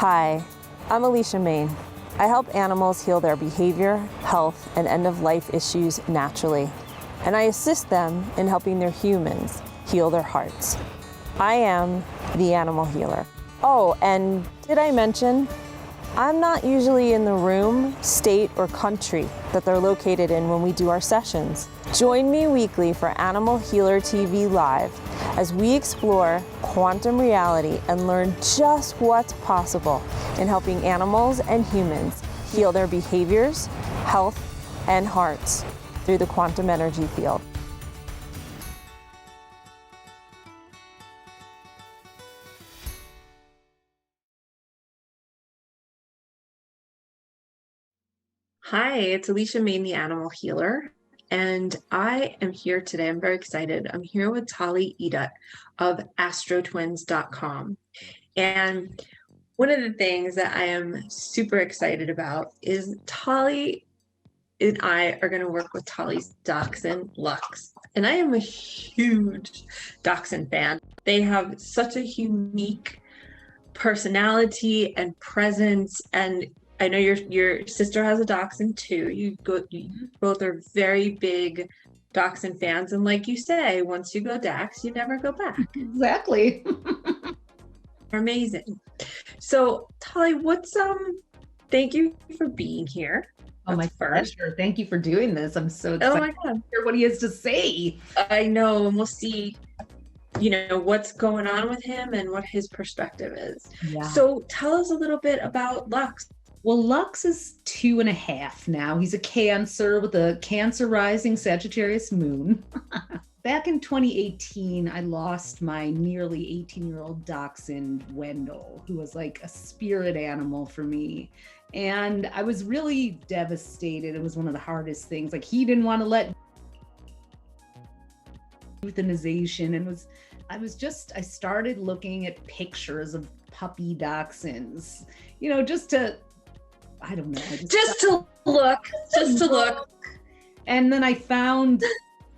Hi, I'm Allecia Main. I help animals heal their behavior, health, and end-of-life issues naturally. And I assist them in helping their humans heal their hearts. I am the animal healer. Oh, and did I mention, I'm not usually in the room, state, or country that they're located in when we do our sessions. Join me weekly for Animal Healer TV Live as we explore quantum reality and learn just what's possible in helping animals and humans heal their behaviors, health, and hearts through the quantum energy field. Hi, it's Allecia Main, the Animal Healer, and I am here today. I'm very excited. I'm here with Tali Edut of astrotwins.com. And one of the things that I am super excited about is Tali and I are going to work with Tali's Dachshund Lux. And I am a huge Dachshund fan. They have such a unique personality and presence, and I know your sister has a dachshund too. You both are very big dachshund fans, and like you say, once you go Dax, you never go back. Exactly. Amazing. So, Tali, thank you for being here. Oh, my pleasure. Thank you for doing this. I'm so excited my God. to hear what he has to say. I know, and we'll see, what's going on with him and what his perspective is. Yeah. So tell us a little bit about Lux. Well, Lux is 2.5 now. He's a Cancer with a Cancer rising Sagittarius moon. Back in 2018, I lost my nearly 18-year-old dachshund, Wendell, who was like a spirit animal for me. And I was really devastated. It was one of the hardest things. Like, he didn't want to let euthanization, and I started looking at pictures of puppy dachshunds, just to look. And then I found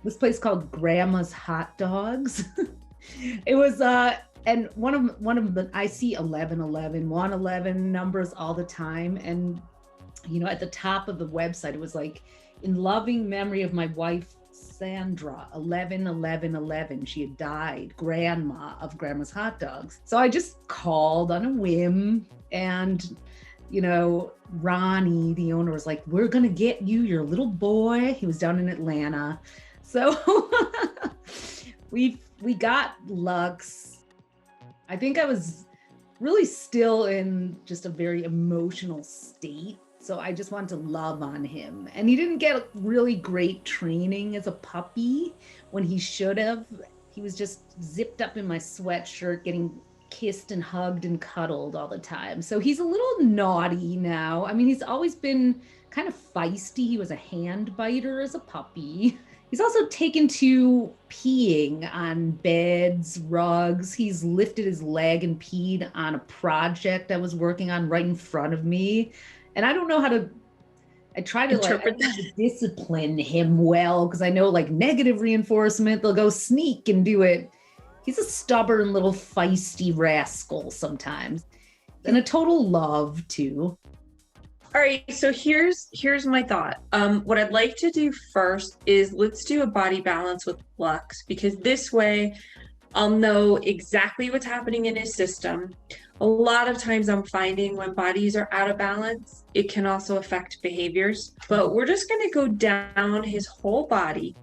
this place called Grandma's Hot Dogs. It was and one of the, I see 111 numbers all the time, and at the top of the website it was like, in loving memory of my wife Sandra, 111111. She had died, grandma of Grandma's Hot Dogs. So I just called on a whim, and Ronnie, the owner, was like, "We're gonna get you your little boy." He was down in Atlanta. So we got Lux. I think I was really still in just a very emotional state. So I just wanted to love on him. And he didn't get really great training as a puppy when he should have. He was just zipped up in my sweatshirt, getting kissed and hugged and cuddled all the time. So he's a little naughty now. I mean, he's always been kind of feisty. He was a hand biter as a puppy. He's also taken to peeing on beds, rugs. He's lifted his leg and peed on a project I was working on right in front of me. And I don't know how to, I try to discipline him well, because I know negative reinforcement, they'll go sneak and do it. He's a stubborn little feisty rascal sometimes, and a total love too. All right, so here's my thought. What I'd like to do first is let's do a body balance with Lux, because this way I'll know exactly what's happening in his system. A lot of times I'm finding when bodies are out of balance, it can also affect behaviors, but we're just gonna go down his whole body.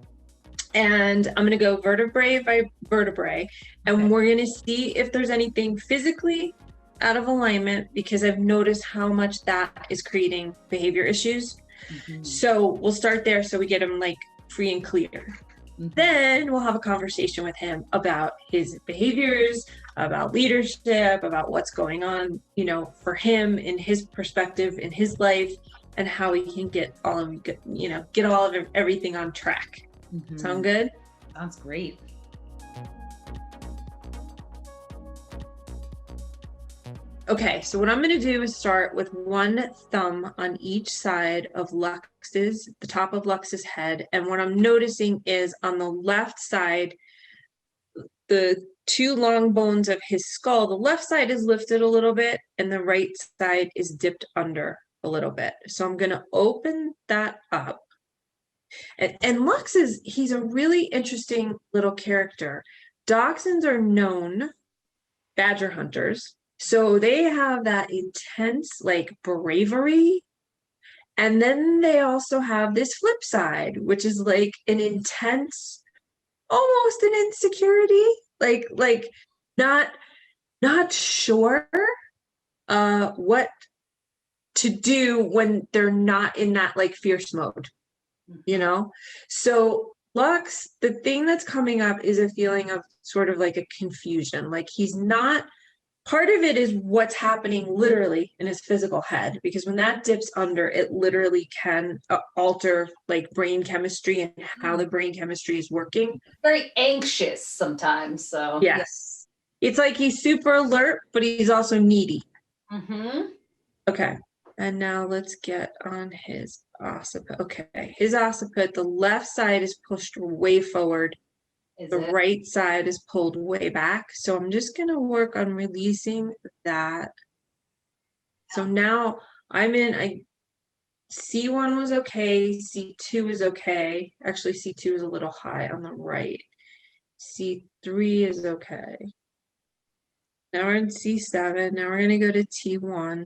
And I'm going to go vertebrae by vertebrae, and we're going to see if there's anything physically out of alignment, because I've noticed how much that is creating behavior issues. Mm-hmm. So we'll start there so we get him free and clear. Mm-hmm. Then we'll have a conversation with him about his behaviors, about leadership, about what's going on, for him in his perspective, in his life, and how he can get all of everything on track. Mm-hmm. Sound good? Sounds great. Okay, so what I'm going to do is start with one thumb on each side of the top of Lux's head. And what I'm noticing is on the left side, the two long bones of his skull, the left side is lifted a little bit and the right side is dipped under a little bit. So I'm going to open that up. And Lux he's a really interesting little character. Dachshunds are known badger hunters. So they have that intense like bravery. And then they also have this flip side, which is like an intense, almost an insecurity, like not sure what to do when they're not in that like fierce mode, you know? So Lux, the thing that's coming up is a feeling of sort of like a confusion. Like he's not, part of it is what's happening literally in his physical head, because when that dips under, it literally can alter like brain chemistry and how the brain chemistry is working. Very anxious sometimes, so. Yes. It's like he's super alert, but he's also needy. Mm-hmm. Okay. And now let's get on his occiput. Okay. His occiput, the left side is pushed way forward. The right side is pulled way back. So I'm just going to work on releasing that. So now C1 was okay. C2 is okay. Actually, C2 is a little high on the right. C3 is okay. Now we're in C7. Now we're going to go to T1.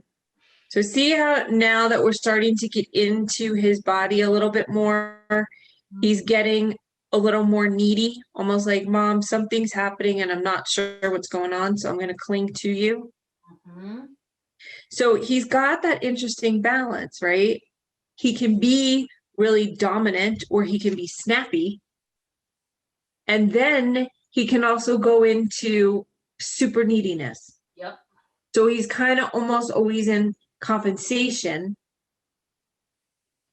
So see how now that we're starting to get into his body a little bit more, he's getting a little more needy, almost like, Mom, something's happening and I'm not sure what's going on, so I'm going to cling to you. Mm-hmm. So he's got that interesting balance, right? He can be really dominant or he can be snappy. And then he can also go into super neediness. Yep. So he's kind of almost always in compensation.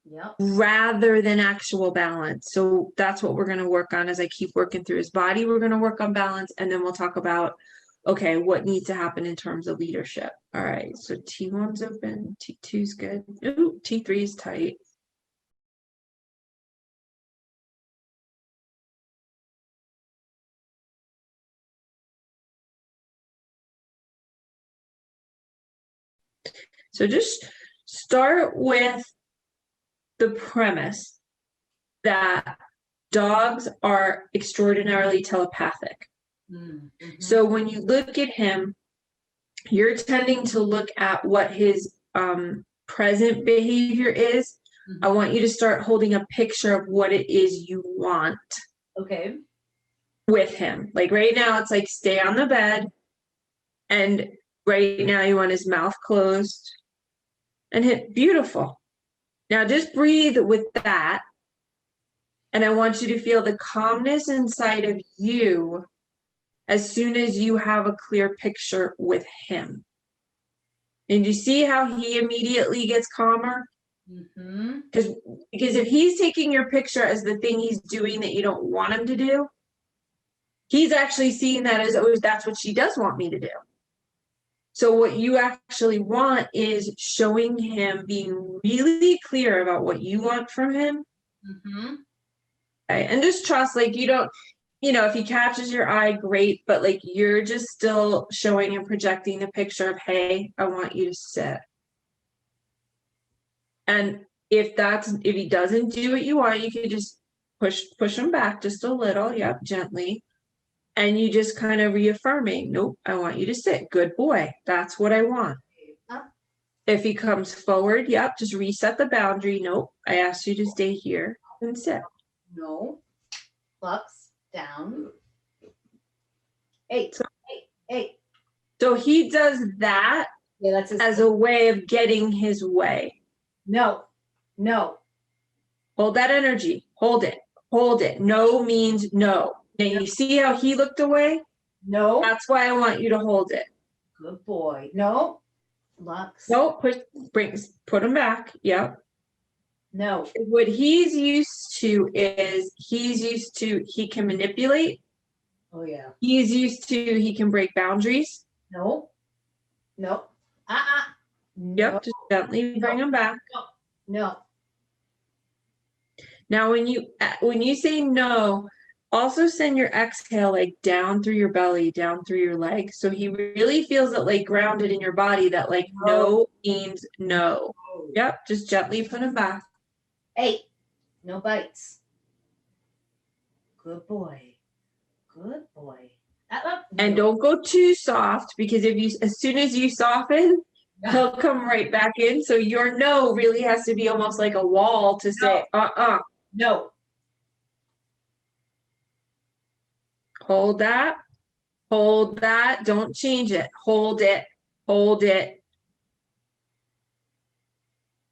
Yep. Rather than actual balance. So that's what we're going to work on as I keep working through his body. We're going to work on balance, and then we'll talk about, okay, what needs to happen in terms of leadership. All right, so T1's open, T2's good. Ooh, T3 is tight. So just start with the premise that dogs are extraordinarily telepathic. Mm-hmm. So when you look at him, you're tending to look at what his present behavior is. Mm-hmm. I want you to start holding a picture of what it is you want. Okay. With him. Like right now, it's like stay on the bed. And right now, you want his mouth closed and hit beautiful. Now just breathe with that. And I want you to feel the calmness inside of you as soon as you have a clear picture with him. And you see how he immediately gets calmer? Mm-hmm. Because if he's taking your picture as the thing he's doing that you don't want him to do, he's actually seeing that as, oh, that's what she does want me to do. So what you actually want is showing him, being really clear about what you want from him. Mm-hmm. Okay? And just trust, like you don't, if he catches your eye, great, but like you're just still showing and projecting the picture of, hey, I want you to sit. And if he doesn't do what you want, you can just push him back just a little, yep, gently. And you just kind of reaffirming, nope, I want you to sit. Good boy. That's what I want. If he comes forward, yep, just reset the boundary. Nope, I asked you to stay here and sit. No. Lux, down. 8. 8. So he does that as a way of getting his way. No. Hold that energy. Hold it. No means no. Now you see how he looked away? No. That's why I want you to hold it. Good boy. No. Lux. No, put him back. Yep. No. What he's used to is he can manipulate. Oh yeah. He's used to he can break boundaries. No. Yep, No. just gently bring him back. No. Now when you say no, Also send your exhale like down through your belly, down through your legs. So he really feels it like grounded in your body, that like no means no. Yep, just gently put him back. Hey, no bites. Good boy. Good boy. And don't go too soft, because if you, as soon as you soften, he'll come right back in. So your no really has to be almost like a wall to say, no. Hold that. Hold that. Don't change it. Hold it. Hold it.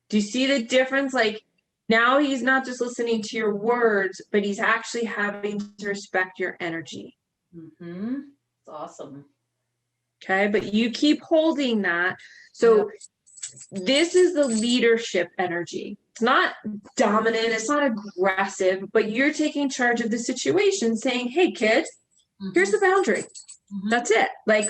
Do you see the difference? Like, now he's not just listening to your words, but he's actually having to respect your energy. Mm-hmm. It's awesome. Okay, but you keep holding that. So this is the leadership energy. It's not dominant, it's not aggressive, but you're taking charge of the situation, saying, hey, kid, here's the boundary. That's it. Like,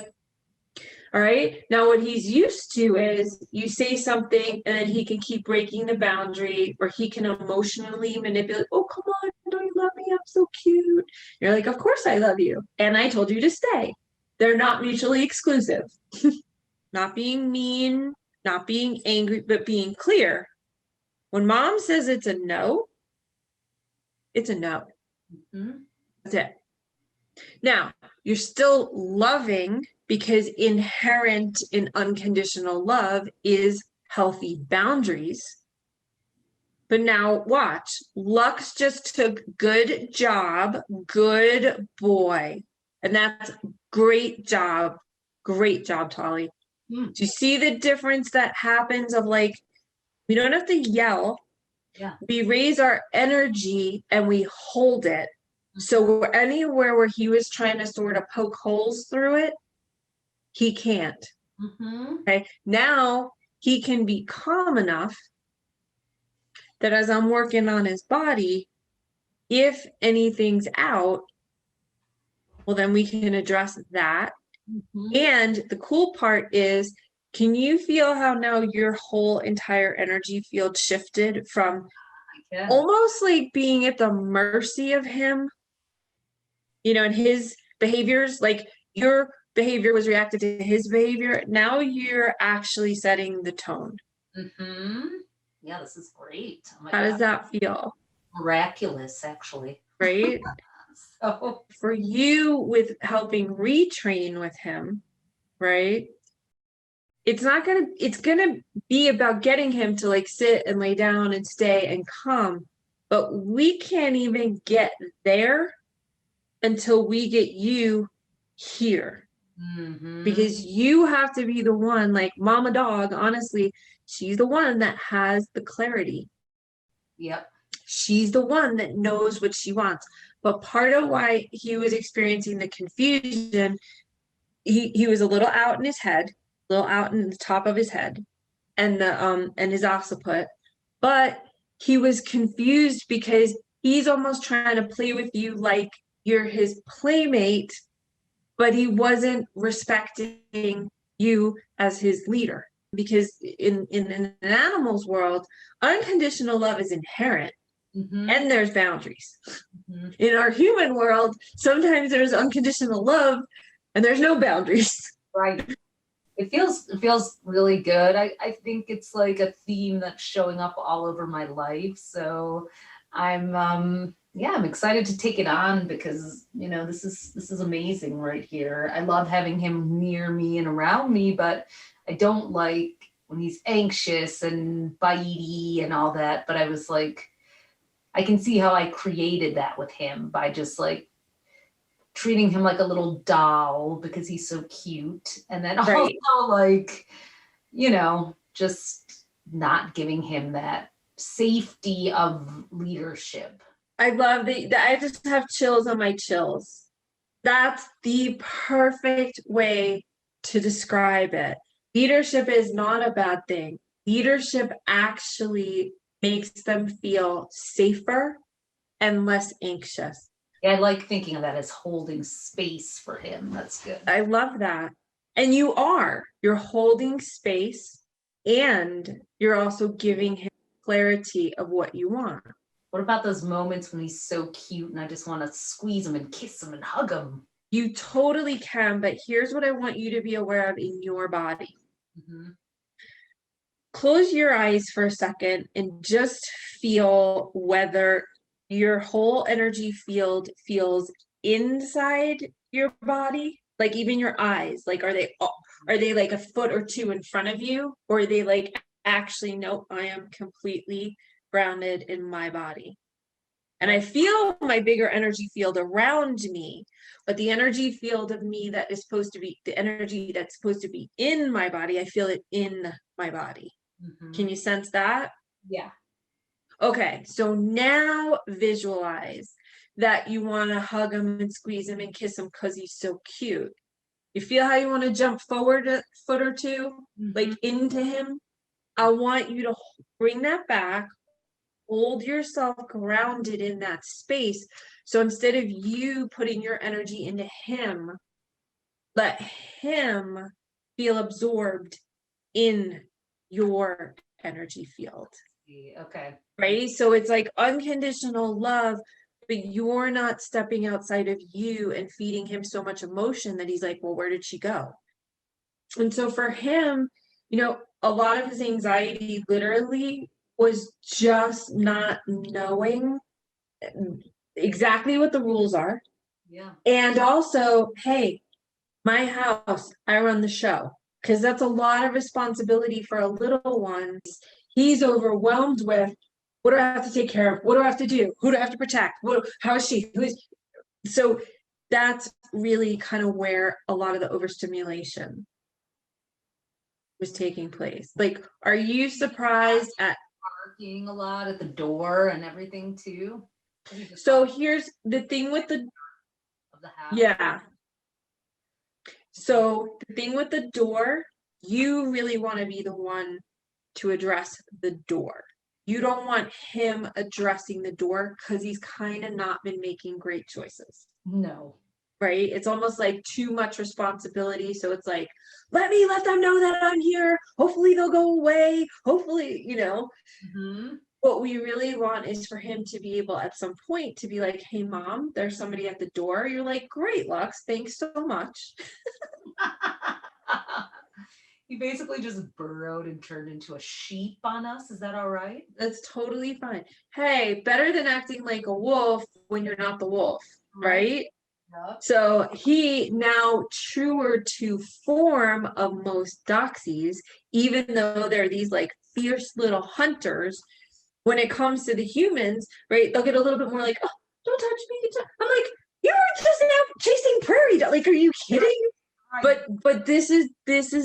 all right. Now, what he's used to is you say something and then he can keep breaking the boundary, or he can emotionally manipulate. Oh, come on. Don't you love me? I'm so cute. You're like, of course I love you. And I told you to stay. They're not mutually exclusive. Not being mean, not being angry, but being clear. When mom says it's a no, it's a no. That's it. Now, you're still loving, because inherent in unconditional love is healthy boundaries. But now watch, Lux just took good job, good boy. And that's great job, Tali. Do you see the difference that happens of like, we don't have to yell. Yeah. We raise our energy and we hold it. So anywhere where he was trying to sort of poke holes through it, he can't. Okay. Now he can be calm enough that as I'm working on his body, if anything's out, well, then we can address that. And the cool part is, can you feel how now your whole entire energy field shifted from almost like being at the mercy of him, you know, and his behaviors, like your behavior was reactive to his behavior. Now you're actually setting the tone. Yeah, this is great. Oh how does that feel? Miraculous, actually. Right? So for you, with helping retrain with him, right? It's gonna be about getting him to like sit and lay down and stay and come. But we can't even get there until we get you here. Because you have to be the one, like mama dog, honestly, she's the one that has the clarity. Yep. She's the one that knows what she wants. But part of why he was experiencing the confusion, he was a little out in his head, a little out in the top of his head, and his occiput, but he was confused because he's almost trying to play with you like you're his playmate, but he wasn't respecting you as his leader. Because in an animal's world, unconditional love is inherent. And there's boundaries. In our human world, sometimes there's unconditional love and there's no boundaries. Right. It feels really good. I think it's like a theme that's showing up all over my life. So I'm excited to take it on, because this is amazing right here. I love having him near me and around me, but I don't like when he's anxious and bitey and all that. But I was like, I can see how I created that with him by just like treating him like a little doll because he's so cute. And then also like, just not giving him that safety of leadership. I love that. I just have chills on my chills. That's the perfect way to describe it. Leadership is not a bad thing. Leadership actually makes them feel safer and less anxious. Yeah, I like thinking of that as holding space for him. That's good. I love that. And you're holding space, and you're also giving him clarity of what you want. What about those moments when he's so cute and I just want to squeeze him and kiss him and hug him? You totally can, but here's what I want you to be aware of in your body. Mm-hmm. Close your eyes for a second and just feel whether your whole energy field feels inside your body, like even your eyes. Like, are they like a foot or two in front of you, or are they like actually, nope, I am completely grounded in my body? And I feel my bigger energy field around me, but the energy field of me that is supposed to be the energy that's supposed to be in my body, I feel it in my body. Mm-hmm. Can you sense that? Yeah. Okay, so now visualize that you want to hug him and squeeze him and kiss him because he's so cute. You feel how you want to jump forward a foot or two, like into him? I want you to bring that back. Hold yourself grounded in that space. So instead of you putting your energy into him, let him feel absorbed in your energy field. Okay. Right? So it's like unconditional love, but you're not stepping outside of you and feeding him so much emotion that he's like, well, where did she go? And so for him, a lot of his anxiety literally was just not knowing exactly what the rules are. Yeah. And also, hey, my house, I run the show. Because that's a lot of responsibility for a little one. He's overwhelmed with, what do I have to take care of? What do I have to do? Who do I have to protect? How is she? So that's really kind of where a lot of the overstimulation was taking place. Like, are you surprised at barking a lot at the door and everything too? So here's the thing with the house. Yeah. So the thing with the door, you really want to be the one to address the door. You don't want him addressing the door because he's kind of not been making great choices. No. Right? It's almost like too much responsibility. So it's like, let them know that I'm here. Hopefully they'll go away. Hopefully, What we really want is for him to be able at some point to be like, hey, mom, there's somebody at the door. You're like, great, Lux. Thanks so much. He basically just burrowed and turned into a sheep on us. Is that all right? That's totally fine. Hey, better than acting like a wolf when you're not the wolf, right? Yep. So he now truer to form of most doxies, even though they're these like fierce little hunters, when it comes to the humans, right? They'll get a little bit more like, oh, don't touch me. I'm like, you were just now chasing prairie dog. Like, are you kidding? Right. But this is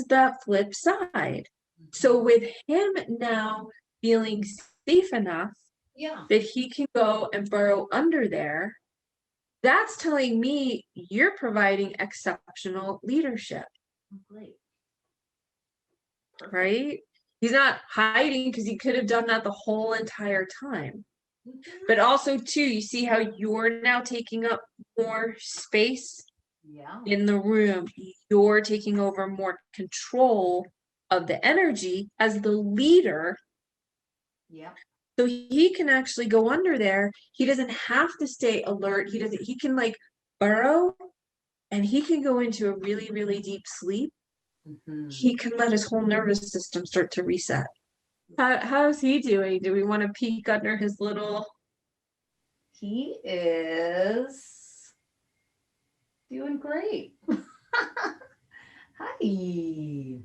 that flip side. So with him now feeling safe enough that he can go and burrow under there, that's telling me you're providing exceptional leadership. Great. Right? He's not hiding because he could have done that the whole entire time. But also, too, you see how you're now taking up more space in the room. You're taking over more control of the energy as the leader. Yeah. So he can actually go under there. He doesn't have to stay alert. He can like burrow and he can go into a really, really deep sleep. He can let his whole nervous system start to reset. How's he doing? Do we want to peek under his little... He is doing great. Hi.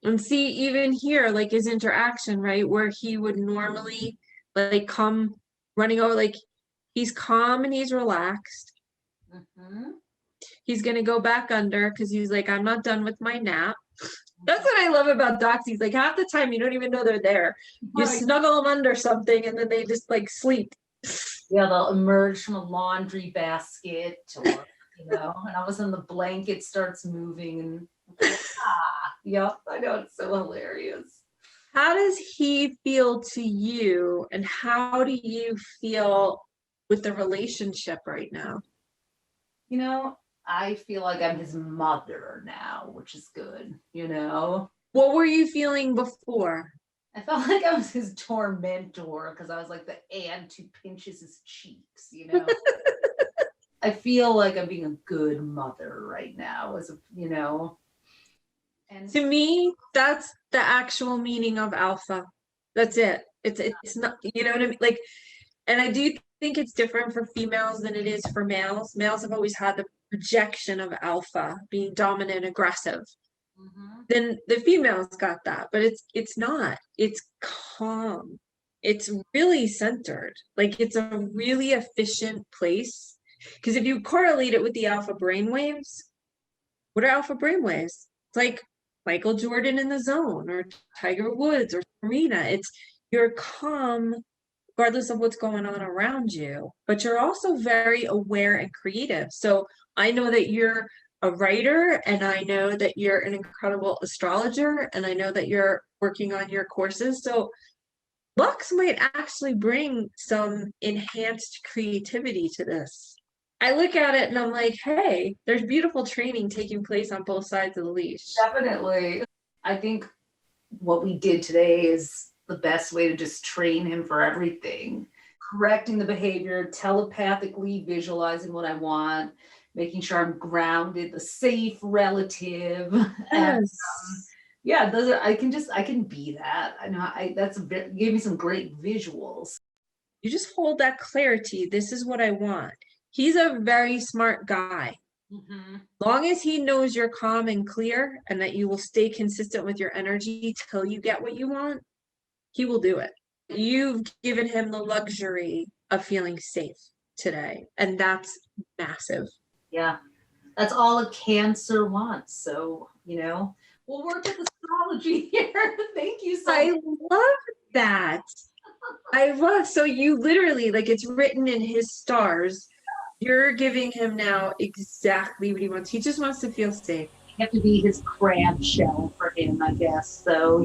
And see, even here, like his interaction, right, where he would normally like come running over, like he's calm and he's relaxed. He's gonna go back under because he's like, I'm not done with my nap. That's what I love about doxies. Like half the time you don't even know they're there. You snuggle them under something and then they just like sleep. Yeah, they'll emerge from a laundry basket or, and all of a sudden the blanket starts moving and yep, I know, it's so hilarious. How does he feel to you and how do you feel with the relationship right now? I feel like I'm his mother now, which is good, What were you feeling before? I felt like I was his tormentor because I was like the aunt who pinches his cheeks, you know. I feel like I'm being a good mother right now, And To me, that's the actual meaning of alpha. That's it. It's not, you know what I mean? Like, and I do think it's different for females than it is for males. Males have always had the projection of alpha being dominant, aggressive. Then the females got that, but it's not. It's calm. It's really centered. Like it's a really efficient place. Because if you correlate it with the alpha brainwaves, what are alpha brainwaves? It's like Michael Jordan in the zone or Tiger Woods or Serena. It's you're calm regardless of what's going on around you, but you're also very aware and creative. So I know that you're a writer, and I know that you're an incredible astrologer, and I know that you're working on your courses. So Lux might actually bring some enhanced creativity to this. I look at it and I'm like, hey, there's beautiful training taking place on both sides of the leash. Definitely. I think what we did today is the best way to just train him for everything. Correcting the behavior, telepathically visualizing what I want, making sure I'm grounded, the safe relative. Yes. And those are, I can be that. I know gave me some great visuals. You just hold that clarity. This is what I want. He's a very smart guy. Long as he knows you're calm and clear and that you will stay consistent with your energy till you get what you want, he will do it. You've given him the luxury of feeling safe today, and that's massive. Yeah, that's all a Cancer wants. So, we'll work with astrology here. Thank you so much. I love that. So you literally, like, it's written in his stars. You're giving him now exactly what he wants. He just wants to feel safe. You have to be his crab shell for him, I guess. So,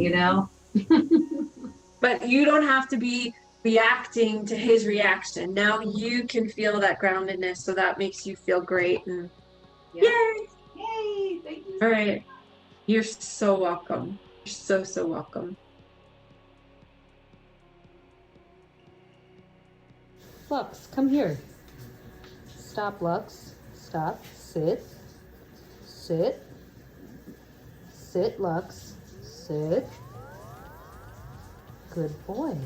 But you don't have to be reacting to his reaction. Now you can feel that groundedness, so that makes you feel great. And yay! Thank you. All right. You're so welcome. You're so welcome. Lux, come here. Stop, Lux. Stop. Sit. Sit. Sit, Lux. Sit. Good boy.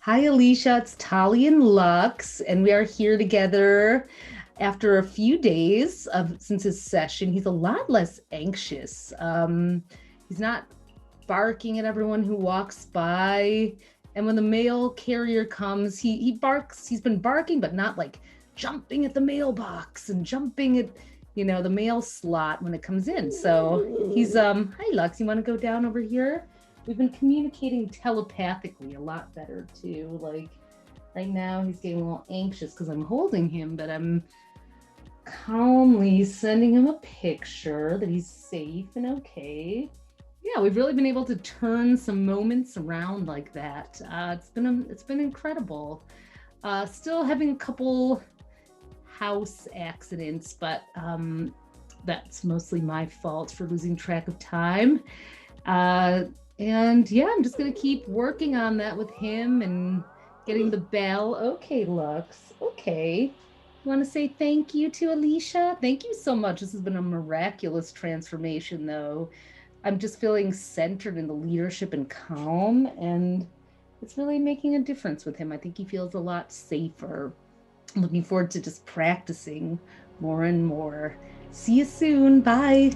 Hi, Allecia. It's Tali and Lux, and we are here together after a few days since his session. He's a lot less anxious. He's not barking at everyone who walks by. And when the mail carrier comes, he barks. He's been barking, but not like jumping at the mailbox and jumping at, the mail slot when it comes in. So he's, hi, Lux, you want to go down over here? We've been communicating telepathically a lot better too. Like right now he's getting a little anxious because I'm holding him, but I'm calmly sending him a picture that he's safe and okay. Yeah, we've really been able to turn some moments around like that. It's been incredible. Still having a couple house accidents, but that's mostly my fault for losing track of time. And yeah, I'm just gonna keep working on that with him and getting the bell. Okay, Lux. Okay. You want to say thank you to Allecia? Thank you so much. This has been a miraculous transformation, though. I'm just feeling centered in the leadership and calm, and it's really making a difference with him. I think he feels a lot safer. I'm looking forward to just practicing more and more. See you soon. Bye.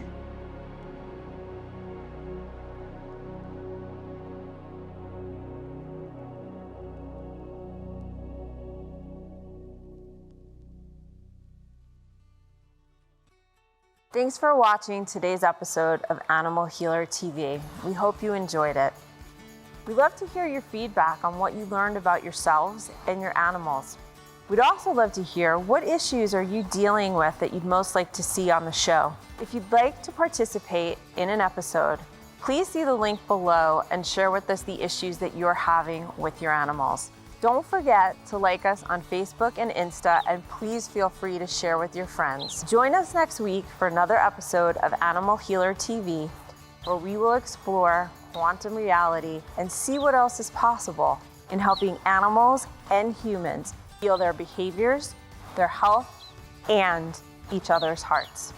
Thanks for watching today's episode of Animal Healer TV. We hope you enjoyed it. We'd love to hear your feedback on what you learned about yourselves and your animals. We'd also love to hear what issues are you dealing with that you'd most like to see on the show. If you'd like to participate in an episode, please see the link below and share with us the issues that you're having with your animals. Don't forget to like us on Facebook and Insta, and please feel free to share with your friends. Join us next week for another episode of Animal Healer TV. where we will explore quantum reality and see what else is possible in helping animals and humans heal their behaviors, their health, and each other's hearts.